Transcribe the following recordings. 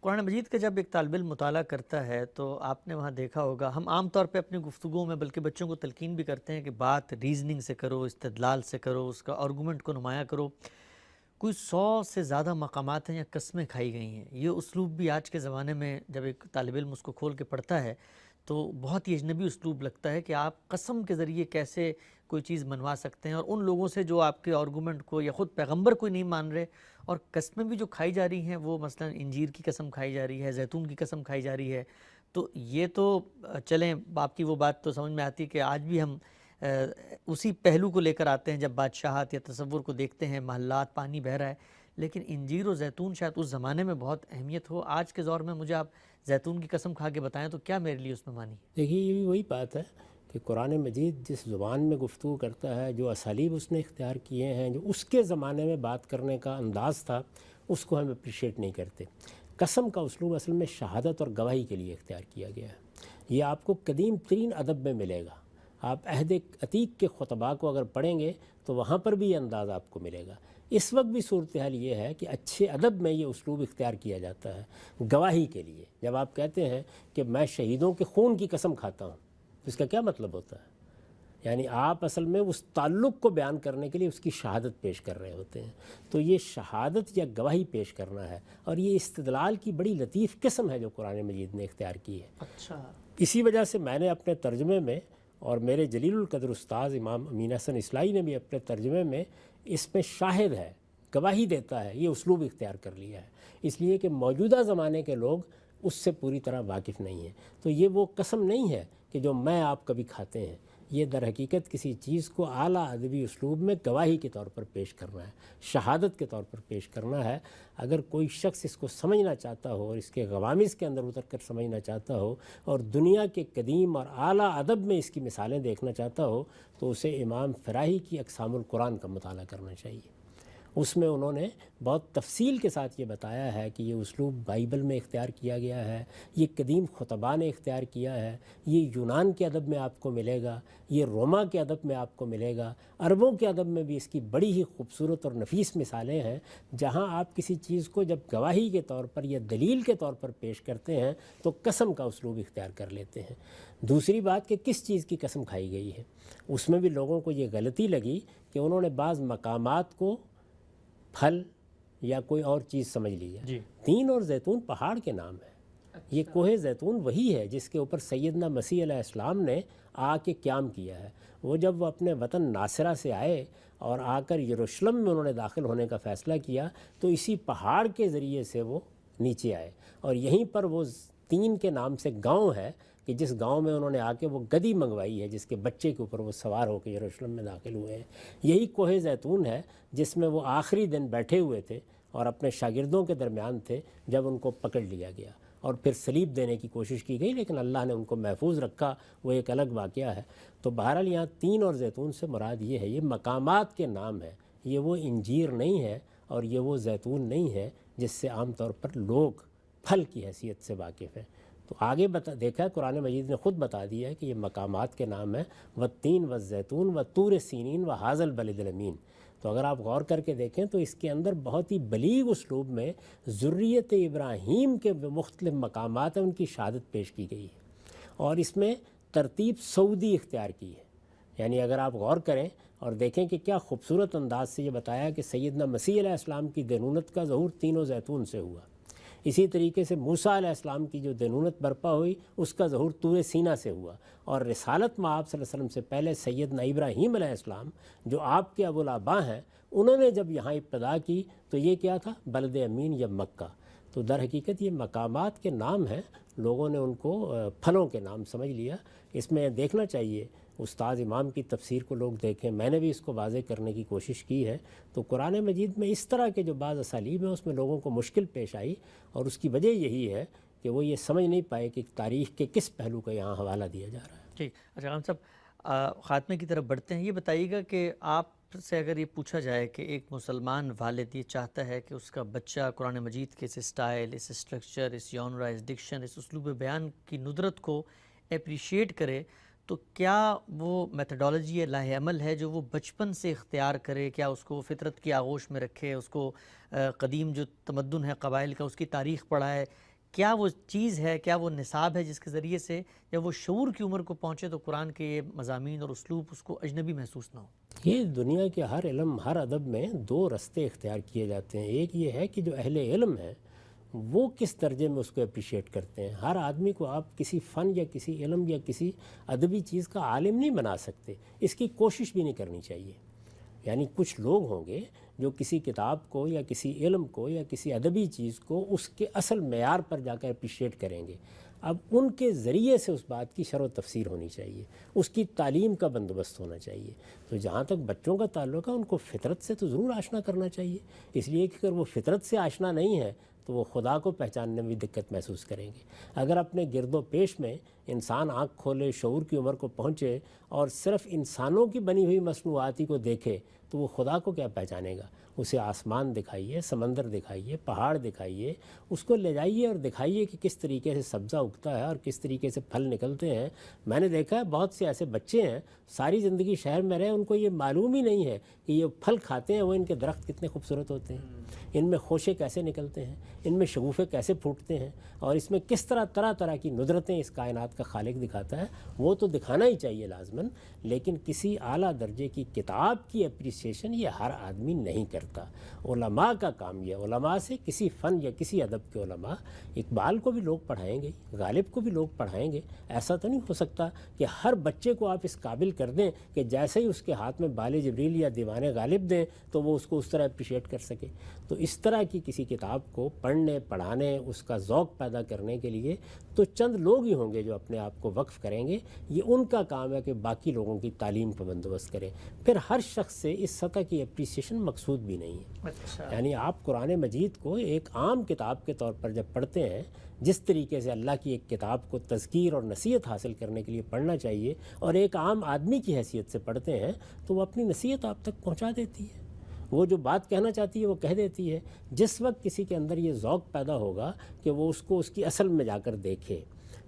قرآن مجید کا جب ایک طالب علم مطالعہ کرتا ہے تو آپ نے وہاں دیکھا ہوگا، ہم عام طور پہ اپنی گفتگو میں بلکہ بچوں کو تلقین بھی کرتے ہیں کہ بات ریزننگ سے کرو، استدلال سے کرو، اس کا آرگومنٹ کو نمایاں کرو۔ کوئی 100 سے زیادہ مقامات ہیں یا قسمیں کھائی گئی ہیں۔ یہ اسلوب بھی آج کے زمانے میں جب ایک طالب علم اس کو کھول کے پڑھتا ہے تو بہت ہی اجنبی اسلوب لگتا ہے کہ آپ قسم کے ذریعے کیسے کوئی چیز منوا سکتے ہیں، اور ان لوگوں سے جو آپ کے آرگومنٹ کو یا خود پیغمبر کو نہیں مان رہے، اور قسمیں بھی جو کھائی جا رہی ہیں وہ مثلا انجیر کی قسم کھائی جا رہی ہے، زیتون کی قسم کھائی جا رہی ہے۔ تو یہ تو چلیں، آپ کی وہ بات تو سمجھ میں آتی ہے کہ آج بھی ہم اسی پہلو کو لے کر آتے ہیں جب بادشاہت یا تصور کو دیکھتے ہیں، محلات پانی بہہ رہا ہے، لیکن انجیر و زیتون شاید اس زمانے میں بہت اہمیت ہو۔ آج کے دور میں مجھے آپ زیتون کی قسم کھا کے بتائیں تو کیا میرے لیے اس میں مانی؟ دیکھیے، یہ بھی وہی بات ہے کہ قرآن مجید جس زبان میں گفتگو کرتا ہے، جو اسالیب اس نے اختیار کیے ہیں، جو اس کے زمانے میں بات کرنے کا انداز تھا، اس کو ہم اپریشیٹ نہیں کرتے۔ قسم کا اسلوب اصل میں شہادت اور گواہی کے لیے اختیار کیا گیا ہے۔ یہ آپ کو قدیم ترین ادب میں ملے گا۔ آپ عہد عتیق کے خطباء کو اگر پڑھیں گے تو وہاں پر بھی یہ انداز آپ کو ملے گا۔ اس وقت بھی صورتحال یہ ہے کہ اچھے ادب میں یہ اسلوب اختیار کیا جاتا ہے گواہی کے لیے۔ جب آپ کہتے ہیں کہ میں شہیدوں کے خون کی قسم کھاتا ہوں، تو اس کا کیا مطلب ہوتا ہے؟ یعنی آپ اصل میں اس تعلق کو بیان کرنے کے لیے اس کی شہادت پیش کر رہے ہوتے ہیں۔ تو یہ شہادت یا گواہی پیش کرنا ہے، اور یہ استدلال کی بڑی لطیف قسم ہے جو قرآن مجید نے اختیار کی ہے۔ اچھا، اسی وجہ سے میں نے اپنے ترجمے میں، اور میرے جلیل القدر استاذ امام امین حسن اصلاحی نے بھی اپنے ترجمے میں اس میں شاہد ہے، گواہی دیتا ہے، یہ اسلوب اختیار کر لیا ہے، اس لیے کہ موجودہ زمانے کے لوگ اس سے پوری طرح واقف نہیں ہیں۔ تو یہ وہ قسم نہیں ہے کہ جو میں آپ کبھی کھاتے ہیں، یہ در حقیقت کسی چیز کو اعلیٰ ادبی اسلوب میں گواہی کے طور پر پیش کرنا ہے، شہادت کے طور پر پیش کرنا ہے۔ اگر کوئی شخص اس کو سمجھنا چاہتا ہو اور اس کے غوامض کے اندر اتر کر سمجھنا چاہتا ہو، اور دنیا کے قدیم اور اعلیٰ ادب میں اس کی مثالیں دیکھنا چاہتا ہو، تو اسے امام فراہی کی اقسام القرآن کا مطالعہ کرنا چاہیے۔ اس میں انہوں نے بہت تفصیل کے ساتھ یہ بتایا ہے کہ یہ اسلوب بائبل میں اختیار کیا گیا ہے، یہ قدیم خطباء نے اختیار کیا ہے، یہ یونان کے ادب میں آپ کو ملے گا، یہ روما کے ادب میں آپ کو ملے گا، عربوں کے ادب میں بھی اس کی بڑی ہی خوبصورت اور نفیس مثالیں ہیں، جہاں آپ کسی چیز کو جب گواہی کے طور پر یا دلیل کے طور پر پیش کرتے ہیں تو قسم کا اسلوب اختیار کر لیتے ہیں۔ دوسری بات کہ کس چیز کی قسم کھائی گئی ہے، اس میں بھی لوگوں کو یہ غلطی لگی کہ انہوں نے بعض مقامات کو پھل یا کوئی اور چیز سمجھ لی ہے۔ جی، تین اور زیتون پہاڑ کے نام ہے۔ یہ کوہ زیتون وہی ہے جس کے اوپر سیدنا مسیح علیہ السلام نے آ کے قیام کیا ہے۔ وہ جب وہ اپنے وطن ناصرہ سے آئے اور آ کر یروشلم میں انہوں نے داخل ہونے کا فیصلہ کیا، تو اسی پہاڑ کے ذریعے سے وہ نیچے آئے، اور یہیں پر وہ تین کے نام سے گاؤں ہے کہ جس گاؤں میں انہوں نے آ کے وہ گدی منگوائی ہے جس کے بچے کے اوپر وہ سوار ہو کے یروشلم میں داخل ہوئے ہیں۔ یہی کوہ زیتون ہے جس میں وہ آخری دن بیٹھے ہوئے تھے اور اپنے شاگردوں کے درمیان تھے جب ان کو پکڑ لیا گیا اور پھر صلیب دینے کی کوشش کی گئی، لیکن اللہ نے ان کو محفوظ رکھا، وہ ایک الگ واقعہ ہے۔ تو بہرحال یہاں تین اور زیتون سے مراد یہ ہے، یہ مقامات کے نام ہے، یہ وہ انجیر نہیں ہے اور یہ وہ زیتون نہیں ہے جس سے عام طور پر لوگ پھل کی حیثیت سے واقف ہیں۔ تو آگے دیکھا قرآن مجید نے خود بتا دیا ہے کہ یہ مقامات کے نام ہیں، والتین والزیتون وطور سینین وہذا البلد الامین۔ تو اگر آپ غور کر کے دیکھیں تو اس کے اندر بہت ہی بلیغ اسلوب میں ذریت ابراہیم کے مختلف مقامات ہیں، ان کی شہادت پیش کی گئی ہے، اور اس میں ترتیب سعودی اختیار کی ہے۔ یعنی اگر آپ غور کریں اور دیکھیں کہ کیا خوبصورت انداز سے یہ بتایا کہ سیدنا مسیح علیہ السلام کی دینونت کا ظہور تینوں زیتون سے ہوا، اسی طریقے سے موسیٰ علیہ السلام کی جو دینونت برپا ہوئی اس کا ظہور طور سینا سے ہوا، اور رسالت میں آپ صلی اللہ علیہ وسلم سے پہلے سیدنا ابراہیم علیہ السلام جو آپ کے ابو الآباء ہیں، انہوں نے جب یہاں ابتدا کی تو یہ کیا تھا؟ بلد امین یا مکہ۔ تو در حقیقت یہ مقامات کے نام ہیں، لوگوں نے ان کو پھلوں کے نام سمجھ لیا۔ اس میں دیکھنا چاہیے استاد امام کی تفسیر کو لوگ دیکھیں، میں نے بھی اس کو واضح کرنے کی کوشش کی ہے۔ تو قرآن مجید میں اس طرح کے جو بعض اسالیب ہیں اس میں لوگوں کو مشکل پیش آئی، اور اس کی وجہ یہی ہے کہ وہ یہ سمجھ نہیں پائے کہ تاریخ کے کس پہلو کا یہاں حوالہ دیا جا رہا ہے۔ ٹھیک۔ اچھا خان صاحب، خاتمے کی طرف بڑھتے ہیں۔ یہ بتائیے گا کہ آپ سے اگر یہ پوچھا جائے کہ ایک مسلمان والد یہ چاہتا ہے کہ اس کا بچہ قرآن مجید کے اس اسٹائل، اس اسٹرکچر، اس جانرا، اس ڈکشن، اس اسلوب بیان کی ندرت کو اپریشیٹ کرے، تو کیا وہ میتھڈالوجی یا لاہ عمل ہے جو وہ بچپن سے اختیار کرے؟ کیا اس کو فطرت کی آغوش میں رکھے، اس کو قدیم جو تمدن ہے قبائل کا اس کی تاریخ پڑھائے، کیا وہ چیز ہے، کیا وہ نصاب ہے جس کے ذریعے سے جب وہ شعور کی عمر کو پہنچے تو قرآن کے یہ مضامین اور اسلوب اس کو اجنبی محسوس نہ ہو؟ یہ دنیا کے ہر علم، ہر ادب میں دو رستے اختیار کیے جاتے ہیں. ایک یہ ہے کہ جو اہل علم ہیں وہ کس درجے میں اس کو اپریشیٹ کرتے ہیں. ہر آدمی کو آپ کسی فن یا کسی علم یا کسی ادبی چیز کا عالم نہیں بنا سکتے، اس کی کوشش بھی نہیں کرنی چاہیے. یعنی کچھ لوگ ہوں گے جو کسی کتاب کو یا کسی علم کو یا کسی ادبی چیز کو اس کے اصل معیار پر جا کر اپریشیٹ کریں گے. اب ان کے ذریعے سے اس بات کی شرح و تفسیر ہونی چاہیے، اس کی تعلیم کا بندوبست ہونا چاہیے. تو جہاں تک بچوں کا تعلق ہے ان کو فطرت سے تو ضرور آشنا کرنا چاہیے، اس لیے کہ اگر وہ فطرت سے آشنا نہیں ہے تو وہ خدا کو پہچاننے میں بھی دقت محسوس کریں گے. اگر اپنے گرد و پیش میں انسان آنکھ کھولے، شعور کی عمر کو پہنچے اور صرف انسانوں کی بنی ہوئی مصنوعاتی کو دیکھے تو وہ خدا کو کیا پہچانے گا؟ اسے آسمان دکھائیے، سمندر دکھائیے، پہاڑ دکھائیے، اس کو لے جائیے اور دکھائیے کہ کس طریقے سے سبزہ اگتا ہے اور کس طریقے سے پھل نکلتے ہیں. میں نے دیکھا ہے بہت سے ایسے بچے ہیں ساری زندگی شہر میں رہے، ان کو یہ معلوم ہی نہیں ہے کہ یہ پھل کھاتے ہیں وہ ان کے درخت کتنے خوبصورت ہوتے ہیں، ان میں خوشے کیسے نکلتے ہیں، ان میں شگوفے کیسے پھوٹتے ہیں، اور اس میں کس طرح کی ندرتیں اس کائنات کا خالق دکھاتا ہے. وہ تو دکھانا ہی چاہیے لازماً، لیکن کسی اعلیٰ درجے کی کتاب کی اپریسیشن یہ ہر آدمی نہیں کرتا. علماء کا کام یہ، علماء سے کسی فن یا کسی ادب کے علماء، اقبال کو بھی لوگ پڑھائیں گے، غالب کو بھی لوگ پڑھائیں گے. ایسا تو نہیں ہو سکتا کہ ہر بچے کو آپ اس قابل کر دیں کہ جیسے ہی اس کے ہاتھ میں بال جبریل یا دیوان غالب دیں تو وہ اس کو اس طرح اپریشیٹ کر سکے. تو اس طرح کی کسی کتاب کو پڑھنے، پڑھانے، اس کا ذوق پیدا کرنے کے لیے تو چند لوگ ہی ہوں گے جو اپنے آپ کو وقف کریں گے. یہ ان کا کام ہے کہ باقی لوگوں کی تعلیم کا بندوبست کریں. پھر ہر شخص سے اس سطح کی اپریسیشن مقصود بھی نہیں ہے. یعنی آپ قرآن مجید کو ایک عام کتاب کے طور پر جب پڑھتے ہیں، جس طریقے سے اللہ کی ایک کتاب کو تذکیر اور نصیحت حاصل کرنے کے لیے پڑھنا چاہیے اور ایک عام آدمی کی حیثیت سے پڑھتے ہیں، تو وہ اپنی نصیحت آپ تک پہنچا دیتی ہے. وہ جو بات کہنا چاہتی ہے وہ کہہ دیتی ہے. جس وقت کسی کے اندر یہ ذوق پیدا ہوگا کہ وہ اس کو اس کی اصل میں جا کر دیکھے،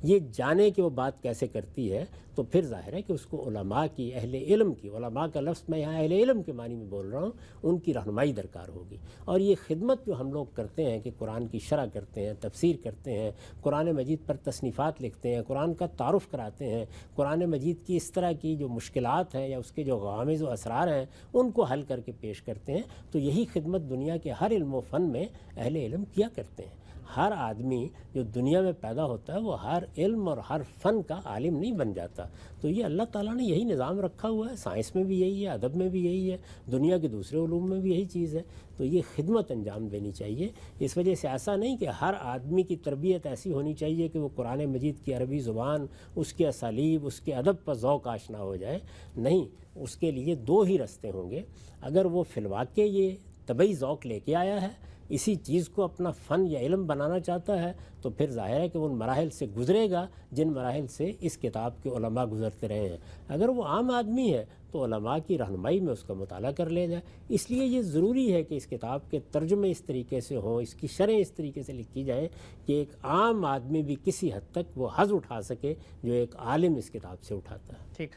یہ جانے کہ وہ بات کیسے کرتی ہے، تو پھر ظاہر ہے کہ اس کو علماء کی، اہل علم کی، علماء کا لفظ میں یہاں اہل علم کے معنی میں بول رہا ہوں، ان کی رہنمائی درکار ہوگی. اور یہ خدمت جو ہم لوگ کرتے ہیں کہ قرآن کی شرح کرتے ہیں، تفسیر کرتے ہیں، قرآن مجید پر تصنیفات لکھتے ہیں، قرآن کا تعارف کراتے ہیں، قرآن مجید کی اس طرح کی جو مشکلات ہیں یا اس کے جو غوامض و اسرار ہیں ان کو حل کر کے پیش کرتے ہیں، تو یہی خدمت دنیا کے ہر علم و فن میں اہل علم کیا کرتے ہیں. ہر آدمی جو دنیا میں پیدا ہوتا ہے وہ ہر علم اور ہر فن کا عالم نہیں بن جاتا. تو یہ اللہ تعالیٰ نے یہی نظام رکھا ہوا ہے. سائنس میں بھی یہی ہے، ادب میں بھی یہی ہے، دنیا کے دوسرے علوم میں بھی یہی چیز ہے. تو یہ خدمت انجام دینی چاہیے. اس وجہ سے ایسا نہیں کہ ہر آدمی کی تربیت ایسی ہونی چاہیے کہ وہ قرآن مجید کی عربی زبان، اس کے اسالیب، اس کے ادب پر ذوق آشنا ہو جائے. نہیں، اس کے لیے دو ہی رستے ہوں گے. اگر وہ فی الواقع یہ طبعی ذوق لے کے آیا ہے، اسی چیز کو اپنا فن یا علم بنانا چاہتا ہے، تو پھر ظاہر ہے کہ ان مراحل سے گزرے گا جن مراحل سے اس کتاب کے علماء گزرتے رہے ہیں. اگر وہ عام آدمی ہے تو علماء کی رہنمائی میں اس کا مطالعہ کر لے جائے. اس لیے یہ ضروری ہے کہ اس کتاب کے ترجمے اس طریقے سے ہوں، اس کی شرح اس طریقے سے لکھی جائیں کہ ایک عام آدمی بھی کسی حد تک وہ حظ اٹھا سکے جو ایک عالم اس کتاب سے اٹھاتا ہے. ٹھیک.